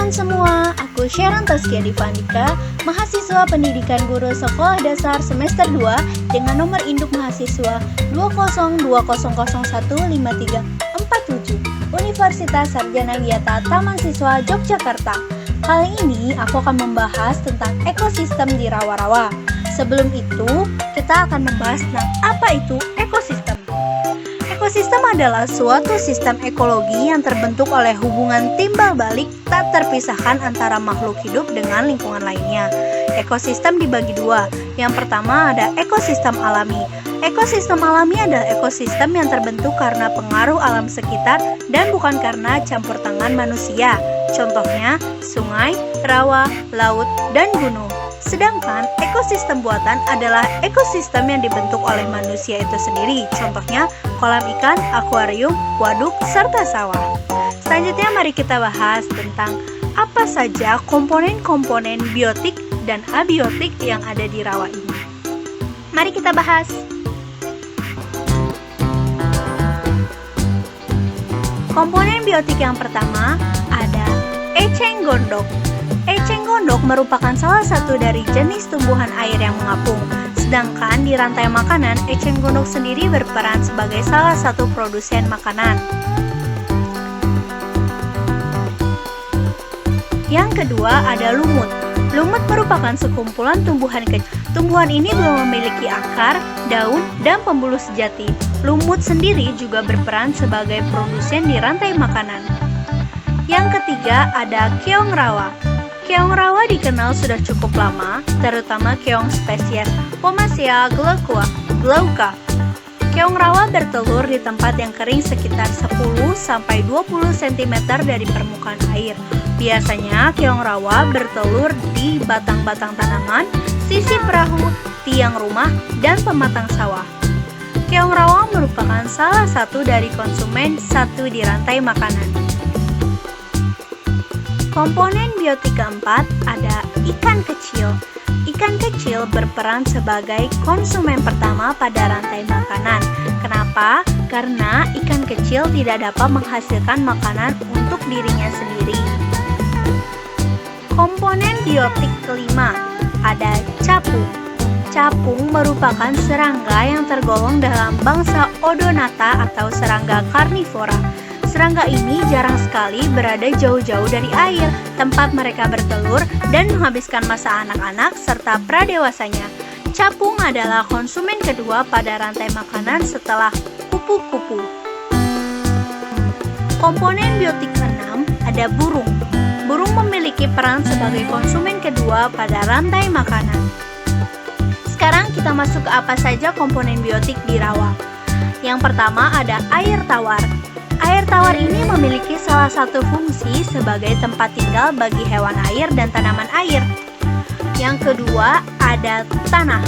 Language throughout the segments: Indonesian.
teman-teman semua, aku Sharon Taskia Divandika, mahasiswa pendidikan guru sekolah dasar semester 2 dengan nomor induk mahasiswa 20010015347 Universitas Sarjana Wiyata Taman Siswa Yogyakarta. Kali ini aku akan membahas tentang ekosistem di rawa-rawa. Sebelum itu, kita akan membahas tentang apa itu ekosistem. Ekosistem adalah suatu sistem ekologi yang terbentuk oleh hubungan timbal balik tak terpisahkan antara makhluk hidup dengan lingkungan lainnya. Ekosistem dibagi dua. Yang pertama ada ekosistem alami. Ekosistem alami adalah ekosistem yang terbentuk karena pengaruh alam sekitar dan bukan karena campur tangan manusia. Contohnya, sungai, rawa, laut, dan gunung. Sedangkan ekosistem buatan adalah ekosistem yang dibentuk oleh manusia itu sendiri. Contohnya, kolam ikan, akuarium, waduk, serta sawah. Selanjutnya mari kita bahas tentang apa saja komponen-komponen biotik dan abiotik yang ada di rawa ini. Mari kita bahas. Komponen biotik yang pertama ada eceng gondok. Eceng gondok merupakan salah satu dari jenis tumbuhan air yang mengapung. Sedangkan di rantai makanan, eceng gondok sendiri berperan sebagai salah satu produsen makanan. Yang kedua ada lumut. Lumut merupakan sekumpulan tumbuhan kecil. Tumbuhan ini belum memiliki akar, daun, dan pembuluh sejati. Lumut sendiri juga berperan sebagai produsen di rantai makanan. Yang ketiga ada keong rawa. Keong rawa dikenal sudah cukup lama, terutama keong spesies Pomacea glauca. Keong rawa bertelur di tempat yang kering sekitar 10-20 cm dari permukaan air. Biasanya keong rawa bertelur di batang-batang tanaman, sisi perahu, tiang rumah, dan pematang sawah. Keong rawa merupakan salah satu dari konsumen satu di rantai makanan. Komponen biotik keempat ada ikan kecil. Ikan kecil berperan sebagai konsumen pertama pada rantai makanan. Kenapa? Karena ikan kecil tidak dapat menghasilkan makanan untuk dirinya sendiri. Komponen biotik kelima ada capung. Capung merupakan serangga yang tergolong dalam bangsa Odonata atau serangga karnivora. Serangga ini jarang sekali berada jauh-jauh dari air, tempat mereka bertelur dan menghabiskan masa anak-anak serta pradewasanya. Capung adalah konsumen kedua pada rantai makanan setelah kupu-kupu. Komponen biotik keenam ada burung. Burung memiliki peran sebagai konsumen kedua pada rantai makanan. Sekarang kita masuk ke apa saja komponen biotik di rawa. Yang pertama ada air tawar. Air tawar ini memiliki salah satu fungsi sebagai tempat tinggal bagi hewan air dan tanaman air. Yang kedua ada tanah.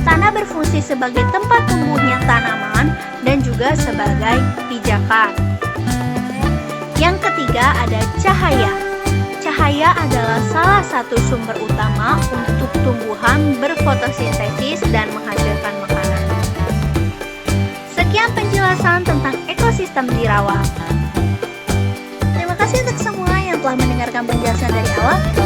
Tanah berfungsi sebagai tempat tumbuhnya tanaman dan juga sebagai pijakan. Yang ketiga ada cahaya. Cahaya adalah salah satu sumber utama untuk tumbuhan berfotosintesis dan menghasilkan makanan. Sekian penjelasan tentang ekosistem di rawa. Terima kasih untuk semua yang telah mendengarkan penjelasan dari awal.